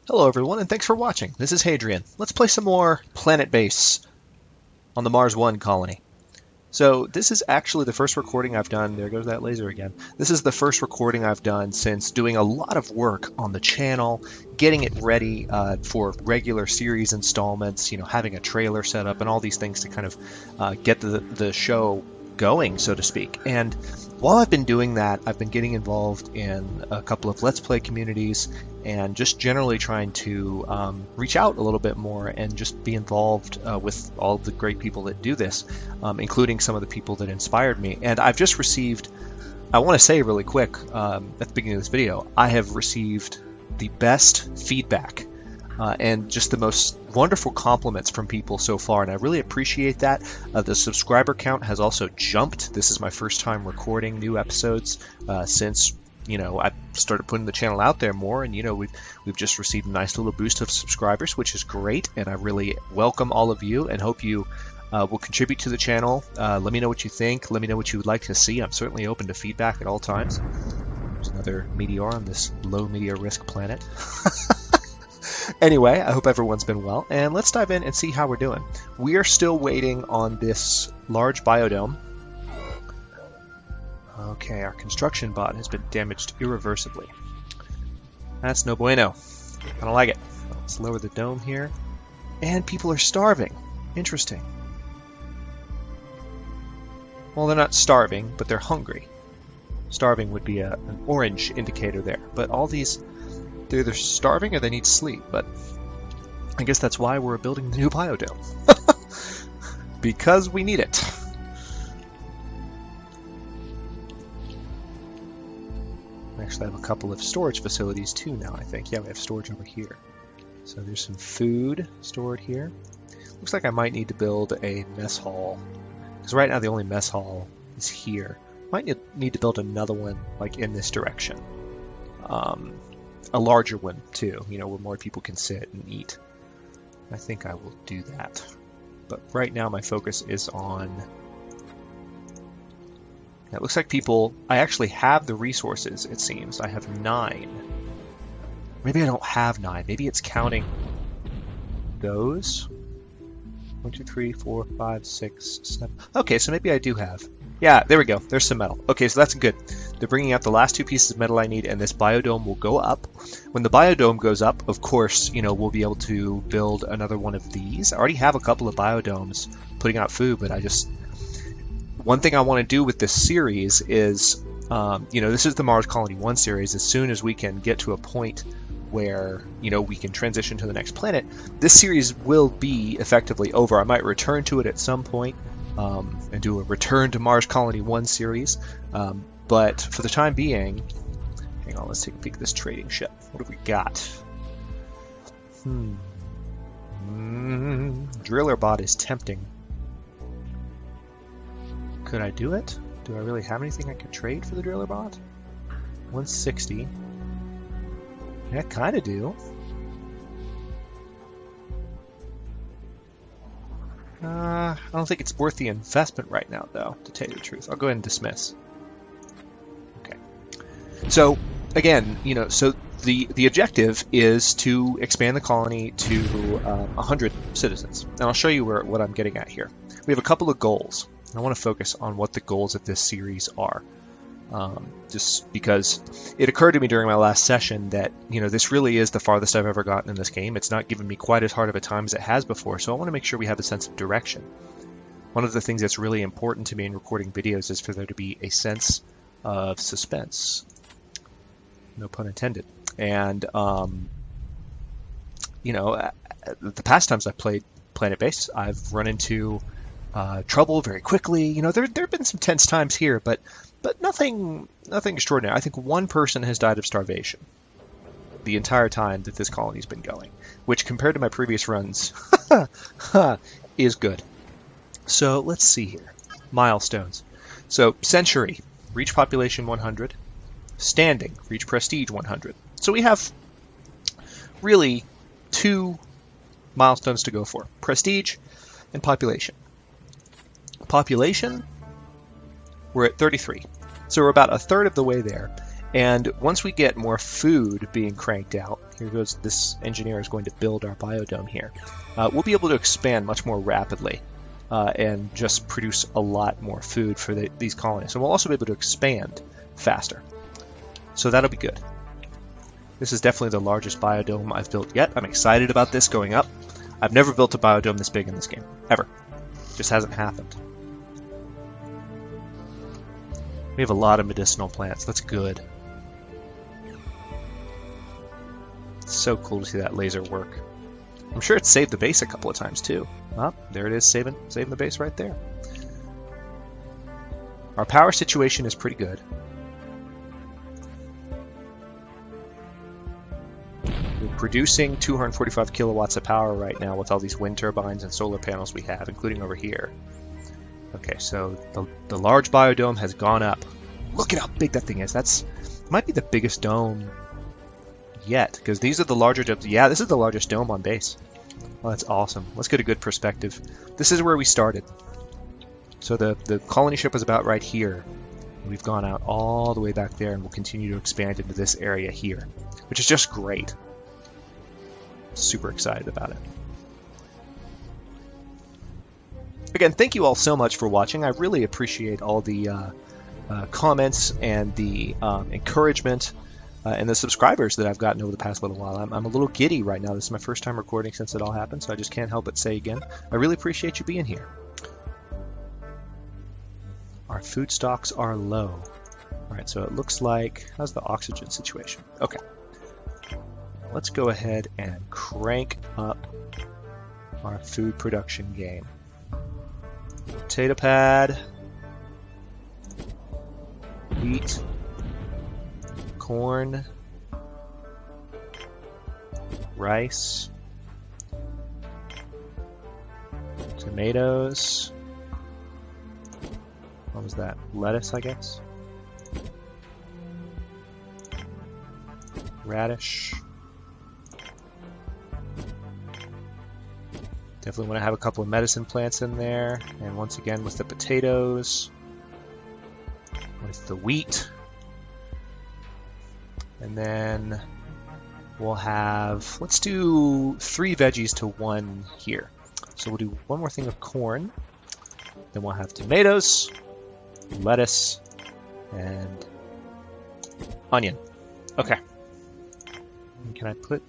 Hello everyone, and thanks for watching. This is Hadrian. Let's play some more Planetbase on the Mars 1 colony. So this is actually the first recording I've done. There goes that laser again. This is the first recording I've done since doing a lot of work on the channel, getting it ready for regular series installments, having a trailer set up and all these things to kind of get the show going, so to speak. And while I've been doing that, I've been getting involved in a couple of Let's Play communities and just generally trying to reach out a little bit more and just be involved with all the great people that do this, including some of the people that inspired me. And I've just received, I want to say really quick at the beginning of this video, I have received the best feedback and just the most wonderful compliments from people so far, and I really appreciate that. The subscriber count has also jumped. This is my first time recording new episodes since I started putting the channel out there more, and we've just received a nice little boost of subscribers, which is great, and I really welcome all of you and hope you will contribute to the channel. Let me know what you think. Let me know what you would like to see. I'm certainly open to feedback at all times. There's another meteor on this low meteor risk planet. Anyway, I hope everyone's been well, and let's dive in and see how we're doing. We are still waiting on this large biodome. Okay, our construction bot has been damaged irreversibly. That's no bueno. I don't like it. Let's lower the dome here. And people are starving. Interesting. Well, they're not starving, but they're hungry. Starving would be an orange indicator there, but all these... they're either starving or they need sleep, but I guess that's why we're building the new biodome. Because we need it. We actually have a couple of storage facilities too now, I think. Yeah, we have storage over here. So there's some food stored here. Looks like I might need to build a mess hall, because right now the only mess hall is here. Might need to build another one like in this direction. A larger one too, where more people can sit and eat. I think I will do that. But right now my focus is on... It looks like people... I actually have the resources, it seems. I have 9. Maybe I don't have 9. Maybe it's counting those. 1, 2, 3, 4, 5, 6, 7... Okay, so maybe I do have... Yeah, there we go. There's some metal. Okay, so that's good. They're bringing out the last 2 pieces of metal I need, and this biodome will go up. When the biodome goes up, of course, we'll be able to build another one of these. I already have a couple of biodomes putting out food, but one thing I want to do with this series is, this is the Mars Colony 1 series. As soon as we can get to a point where, we can transition to the next planet, this series will be effectively over. I might return to it at some point. And do a Return to Mars Colony 1 series. But for the time being, hang on, let's take a peek at this trading ship. What have we got? Driller bot is tempting. Could I do it? Do I really have anything I could trade for the driller bot? 160. Yeah, I kind of do. I don't think it's worth the investment right now, though, to tell you the truth. I'll go ahead and dismiss. Okay. So, again, so the objective is to expand the colony to 100 citizens. And I'll show you what I'm getting at here. We have a couple of goals. And I want to focus on what the goals of this series are. Just because it occurred to me during my last session that, this really is the farthest I've ever gotten in this game. It's not given me quite as hard of a time as it has before, so I want to make sure we have a sense of direction. One of the things that's really important to me in recording videos is for there to be a sense of suspense. No pun intended. And, the past times I've played Planetbase, I've run into trouble very quickly. There have been some tense times here, but nothing extraordinary. I think one person has died of starvation the entire time that this colony's been going, which compared to my previous runs is good. So let's see here. Milestones. So century, reach population 100. Standing, reach prestige 100. So we have really 2 milestones to go for. Prestige and population. Population, we're at 33. So we're about a third of the way there. And once we get more food being cranked out, here goes this engineer is going to build our biodome here. We'll be able to expand much more rapidly and just produce a lot more food for these colonies. And we'll also be able to expand faster. So that'll be good. This is definitely the largest biodome I've built yet. I'm excited about this going up. I've never built a biodome this big in this game, ever. Just hasn't happened. We have a lot of medicinal plants. That's good. It's so cool to see that laser work. I'm sure it saved the base a couple of times too. Oh, there it is, saving the base right there. Our power situation is pretty good. We're producing 245 kilowatts of power right now with all these wind turbines and solar panels we have, including over here. Okay, so the large biodome has gone up. Look at how big that thing is. That's might be the biggest dome yet, because these are the larger domes. Yeah, this is the largest dome on base. Well, that's awesome. Let's get a good perspective. This is where we started. So the colony ship was about right here. We've gone out all the way back there, and we'll continue to expand into this area here, which is just great. Super excited about it. Again, thank you all so much for watching. I really appreciate all the comments and the encouragement and the subscribers that I've gotten over the past little while. I'm a little giddy right now. This is my first time recording since it all happened, so I just can't help but say again, I really appreciate you being here. Our food stocks are low. All right, so it looks like, how's the oxygen situation? Okay. Let's go ahead and crank up our food production game. Potato pad, wheat, corn, rice, tomatoes, what was that? Lettuce, I guess? Radish. Definitely want to have a couple of medicine plants in there. And once again with the potatoes, with the wheat. And then we'll have, let's do 3 veggies to 1 here. So we'll do one more thing of corn. Then we'll have tomatoes, lettuce, and onion. Okay. Can I put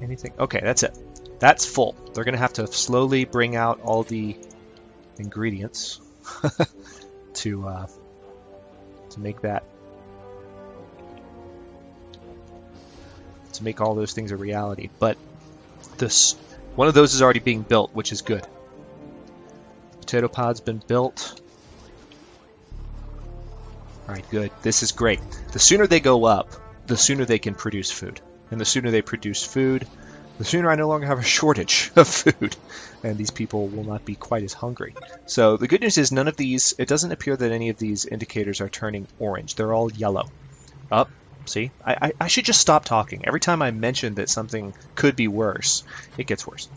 anything? Okay, that's it. That's full. They're going to have to slowly bring out all the ingredients to make that, to make all those things a reality. But one of those is already being built, which is good. Potato pod's been built. All right, good. This is great. The sooner they go up, the sooner they can produce food. And the sooner they produce food, the sooner I no longer have a shortage of food, and these people will not be quite as hungry. So the good news is none of these, it doesn't appear that any of these indicators are turning orange. They're all yellow. Up, see? I should just stop talking. Every time I mention that something could be worse, it gets worse.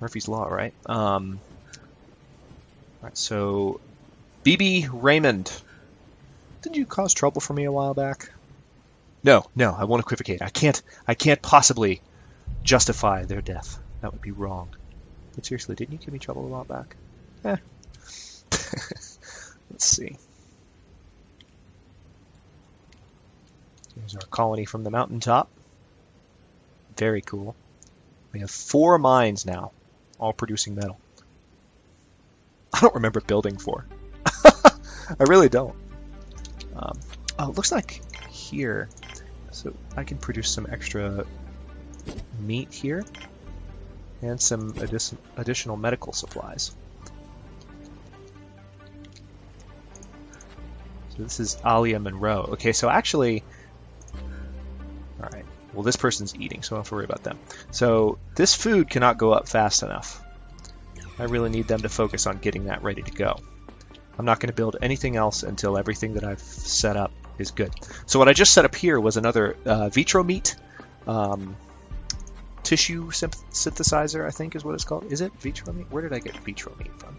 Murphy's Law, right? All right, so BB Raymond. Didn't you cause trouble for me a while back? No, I won't equivocate. I can't possibly justify their death. That would be wrong. But seriously, didn't you give me trouble a while back? Let's see. Here's our colony from the mountaintop. Very cool. We have 4 mines now, all producing metal. I don't remember building 4. I really don't. Oh, it looks like here, so I can produce some extra meat here and some additional medical supplies. So this is Alia Monroe. Okay, so actually, all right, well this person's eating, so I don't have to worry about them. So this food cannot go up fast enough. I really need them to focus on getting that ready to go. I'm not going to build anything else until everything that I've set up is good. So what I just set up here was another vitro meat tissue synthesizer, I think is what it's called. Is it vitro meat? Where did I get vitro meat from?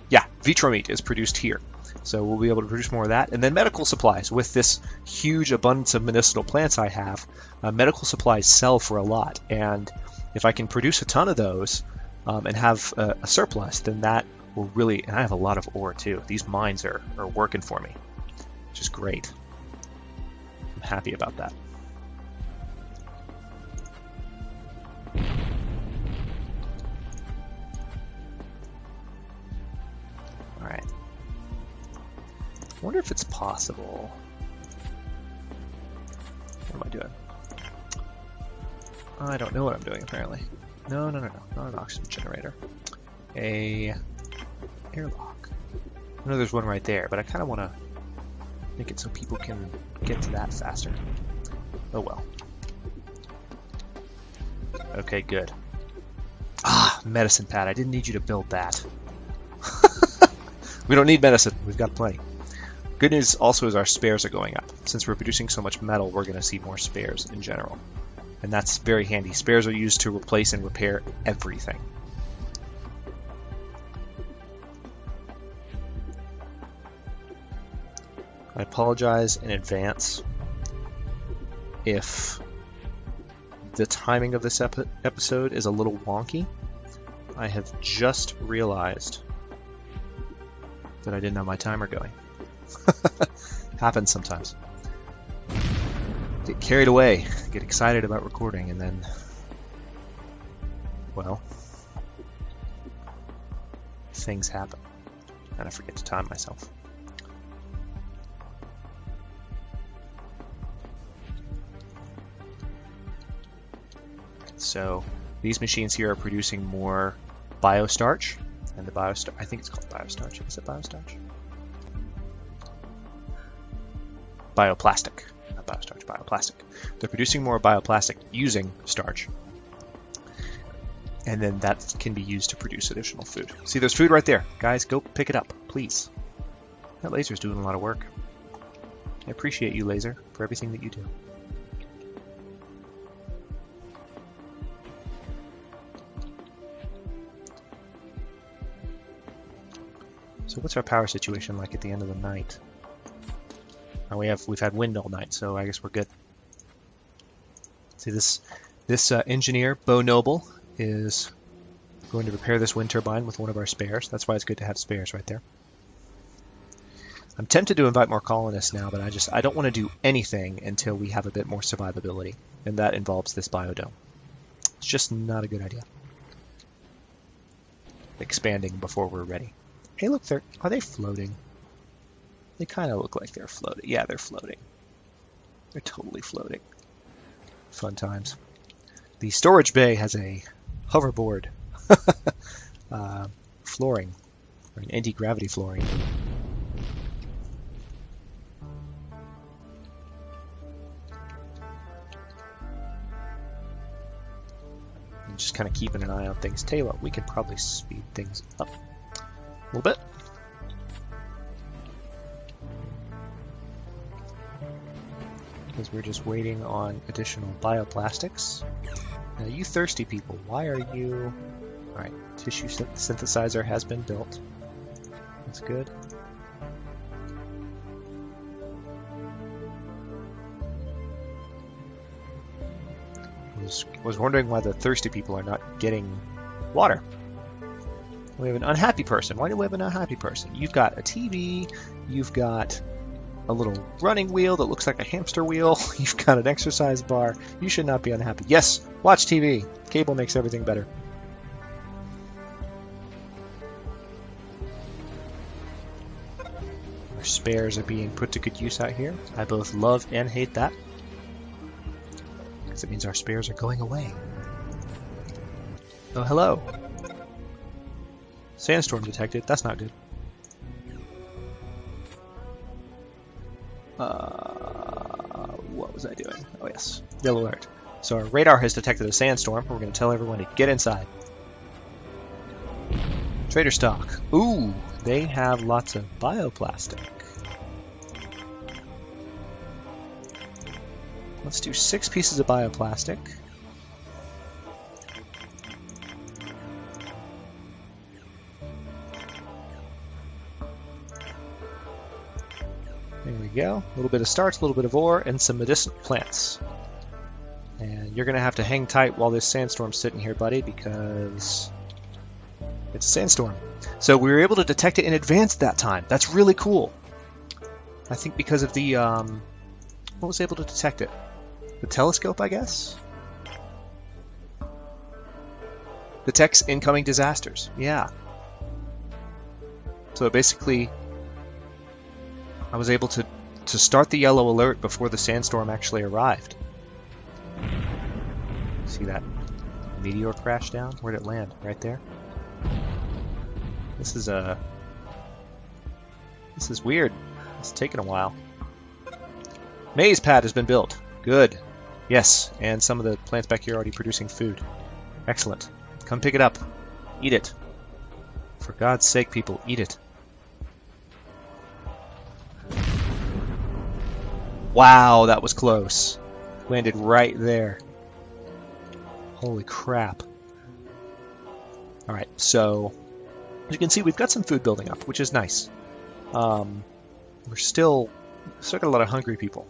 Yeah, vitro meat is produced here. So we'll be able to produce more of that. And then medical supplies. With this huge abundance of medicinal plants I have, medical supplies sell for a lot. And if I can produce a ton of those and have a surplus, then that will really... And I have a lot of ore too. These mines are working for me, which is great. I'm happy about that. Alright. I wonder if it's possible. What am I doing? I don't know what I'm doing, apparently. No. Not an oxygen generator. A airlock. I know there's one right there, but I kind of want to make it so people can get to that faster. Oh well. Okay, good. Ah, medicine pad. I didn't need you to build that. We don't need medicine. We've got plenty. Good news also is our spares are going up. Since we're producing so much metal, we're going to see more spares in general. And that's very handy. Spares are used to replace and repair everything. I apologize in advance if the timing of this episode is a little wonky. I have just realized that I didn't have my timer going. Happens sometimes. Get carried away, get excited about recording, and then, well, things happen, and I forget to time myself. So these machines here are producing more biostarch, and the biostarch, I think it's called biostarch. Is it biostarch? Bioplastic. Not biostarch, bioplastic. They're producing more bioplastic using starch. And then that can be used to produce additional food. See, there's food right there. Guys, go pick it up, please. That laser's doing a lot of work. I appreciate you, laser, for everything that you do. So what's our power situation like at the end of the night? Oh, we've had wind all night, so I guess we're good. See, this engineer, Bo Noble, is going to repair this wind turbine with one of our spares. That's why it's good to have spares right there. I'm tempted to invite more colonists now, but I don't want to do anything until we have a bit more survivability, and that involves this biodome. It's just not a good idea. Expanding before we're ready. Hey, look, are they floating? They kind of look like they're floating. Yeah, they're floating. They're totally floating. Fun times. The storage bay has a hoverboard flooring, or an anti-gravity flooring. I'm just kind of keeping an eye on things. Tell you what, we could probably speed things up a little bit. Because we're just waiting on additional bioplastics. Now, you thirsty people, why are you... Alright, tissue synthesizer has been built. That's good. Was wondering why the thirsty people are not getting water. We have an unhappy person. Why do we have an unhappy person? You've got a TV, you've got a little running wheel that looks like a hamster wheel, you've got an exercise bar. You should not be unhappy. Yes, watch TV. Cable makes everything better. Our spares are being put to good use out here. I both love and hate that, because it means our spares are going away. Oh, hello. Sandstorm detected. That's not good. What was I doing? Oh yes, yellow alert. So our radar has detected a sandstorm. We're going to tell everyone to get inside. Trader stock. Ooh, they have lots of bioplastic. Let's do 6 pieces of bioplastic. There we go. A little bit of starch, a little bit of ore, and some medicinal plants. And you're going to have to hang tight while this sandstorm's sitting here, buddy, because it's a sandstorm. So we were able to detect it in advance that time. That's really cool. I think because of the... what was able to detect it? The telescope, I guess? Detects incoming disasters. Yeah. So basically, I was able to start the yellow alert before the sandstorm actually arrived. See that meteor crash down? Where'd it land? Right there? This is weird. It's taken a while. Maize pad has been built. Good. Yes, and some of the plants back here are already producing food. Excellent. Come pick it up. Eat it. For God's sake, people, eat it. Wow, that was close. Landed right there. Holy crap. Alright, so as you can see, we've got some food building up, which is nice. We're still got a lot of hungry people.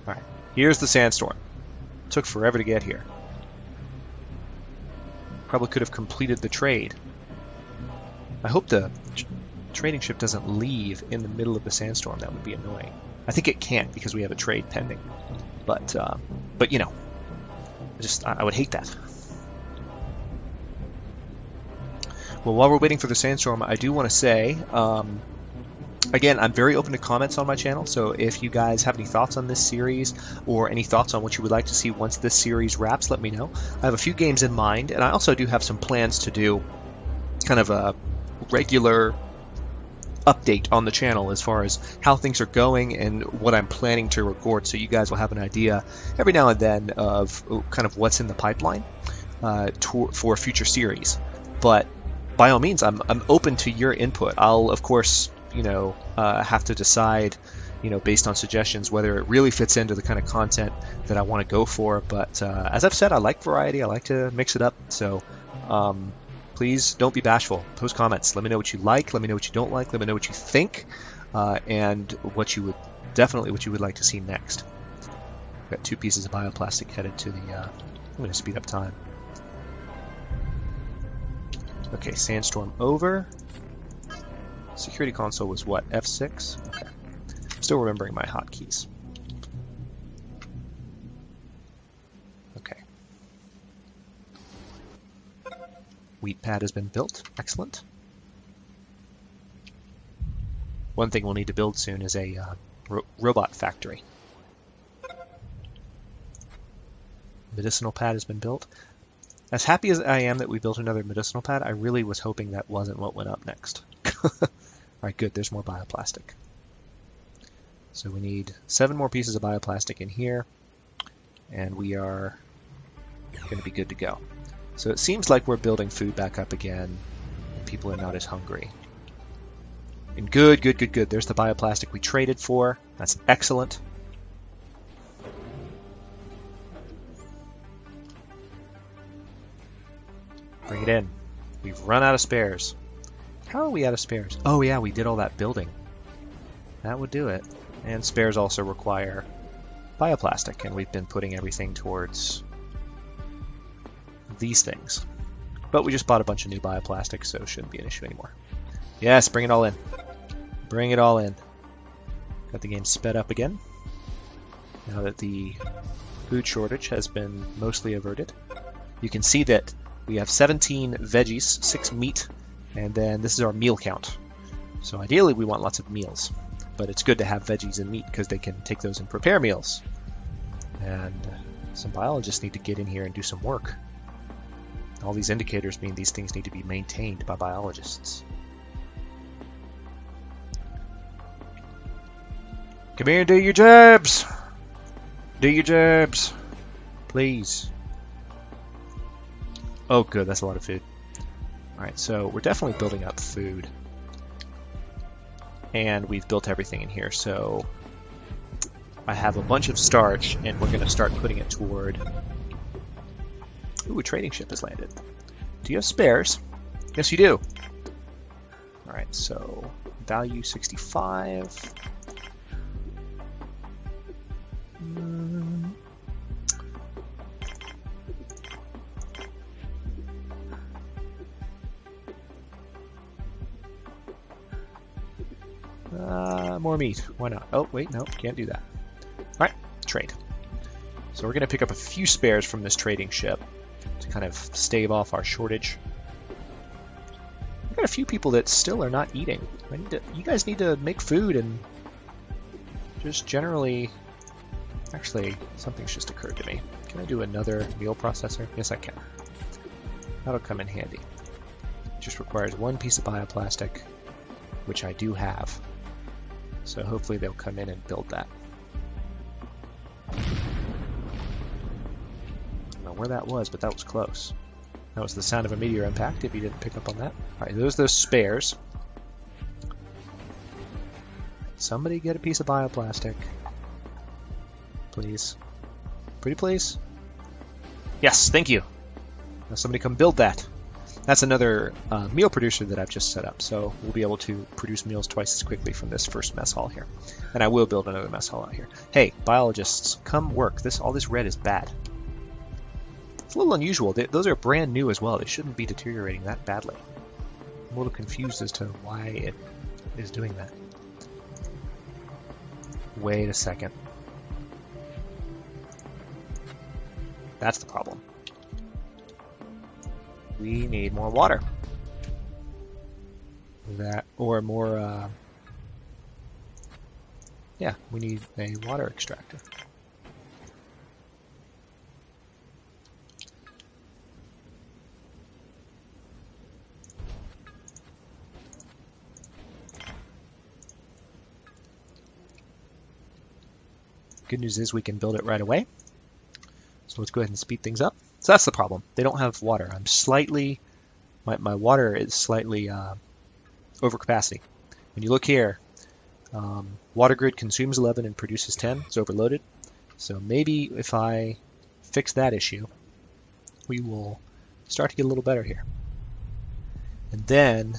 Alright, here's the sandstorm. Took forever to get here. Probably could have completed the trade. I hope the trading ship doesn't leave in the middle of the sandstorm. That would be annoying. I think it can't because we have a trade pending. But you know, I would hate that. Well, while we're waiting for the sandstorm, I do want to say, again, I'm very open to comments on my channel, so if you guys have any thoughts on this series or any thoughts on what you would like to see once this series wraps, let me know. I have a few games in mind, and I also do have some plans to do kind of a regular update on the channel as far as how things are going and what I'm planning to record, so you guys will have an idea every now and then of kind of what's in the pipeline for a future series. But by all means, I'm open to your input. I'll, of course, have to decide, based on suggestions, whether it really fits into the kind of content that I want to go for. But as I've said, I like variety. I like to mix it up. So please don't be bashful. Post comments. Let me know what you like. Let me know what you don't like. Let me know what you think, and what you would like to see next. Got 2 pieces of bioplastic headed to the. I'm going to speed up time. Okay, sandstorm over. Security console was what? F6? Okay. Still remembering my hotkeys. Okay. Wheat pad has been built. Excellent. One thing we'll need to build soon is a robot factory. Medicinal pad has been built. As happy as I am that we built another medicinal pad, I really was hoping that wasn't what went up next. Alright, good. There's more bioplastic. So we need 7 more pieces of bioplastic in here, and we are going to be good to go. So it seems like we're building food back up again, and people are not as hungry. And good. There's the bioplastic we traded for. That's excellent. Bring it in. We've run out of spares. How are we out of spares? Oh yeah, we did all that building. That would do it. And spares also require bioplastic, and we've been putting everything towards these things. But we just bought a bunch of new bioplastic, so it shouldn't be an issue anymore. Yes, bring it all in. Bring it all in. Got the game sped up again. Now that the food shortage has been mostly averted. You can see that we have 17 veggies, 6 meat, and then this is our meal count. So ideally we want lots of meals, but it's good to have veggies and meat because they can take those and prepare meals. And some biologists need to get in here and do some work. All these indicators mean these things need to be maintained by biologists. Come here and do your jobs! Do your jobs! Please. Oh good, that's a lot of food. Alright, so we're definitely building up food. And we've built everything in here, so I have a bunch of starch, and we're going to start putting it toward... Ooh, a trading ship has landed. Do you have spares? Yes, you do. Alright, so value 65. More meat. Why not? Oh, wait, no, can't do that. Alright, trade. So we're going to pick up a few spares from this trading ship to kind of stave off our shortage. We've got a few people that still are not eating. You guys need to make food and just generally... Actually, something's just occurred to me. Can I do another meal processor? Yes, I can. That'll come in handy. It just requires one piece of bioplastic, which I do have. So hopefully they'll come in and build that. I don't know where that was, but that was close. That was the sound of a meteor impact, if you didn't pick up on that. Alright, those spares. Somebody get a piece of bioplastic. Please. Pretty please? Yes, thank you. Now somebody come build that. That's another meal producer that I've just set up, so we'll be able to produce meals twice as quickly from this first mess hall here. And I will build another mess hall out here. Hey, biologists, come work. All this red is bad. It's a little unusual. Those are brand new as well. They shouldn't be deteriorating that badly. I'm a little confused as to why it is doing that. Wait a second. That's the problem. We need more water. Or more, yeah, we need a water extractor. Good news is we can build it right away. So let's go ahead and speed things up. So that's the problem. They don't have water. I'm slightly, my water is slightly over capacity. When you look here, water grid consumes 11 and produces 10. It's overloaded. So maybe if I fix that issue, we will start to get a little better here. And then,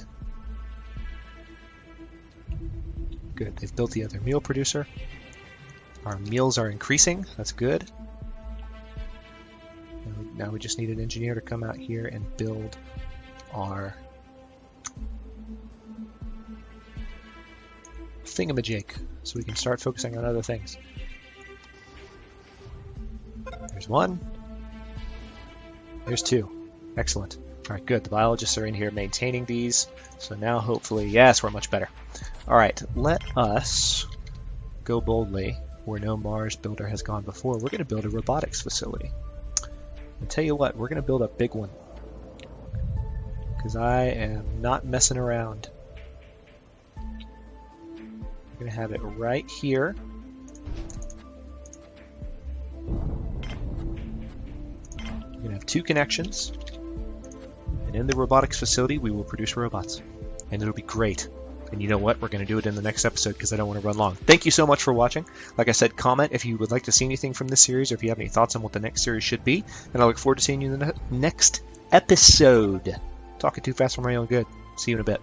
good, they've built the other meal producer. Our meals are increasing. That's good. Now we just need an engineer to come out here and build our thingamajig so we can start focusing on other things. There's one. There's two. Excellent. All right, good. The biologists are in here maintaining these. So now hopefully, yes, we're much better. All right, let us go boldly where no Mars builder has gone before. We're going to build a robotics facility. And tell you what, we're going to build a big one. Because I am not messing around. We're going to have it right here. We're going to have two connections. And in the robotics facility, we will produce robots. And it'll be great. And you know what? We're going to do it in the next episode because I don't want to run long. Thank you so much for watching. Like I said, comment if you would like to see anything from this series or if you have any thoughts on what the next series should be. And I look forward to seeing you in the next episode. Talking too fast for my own good. See you in a bit.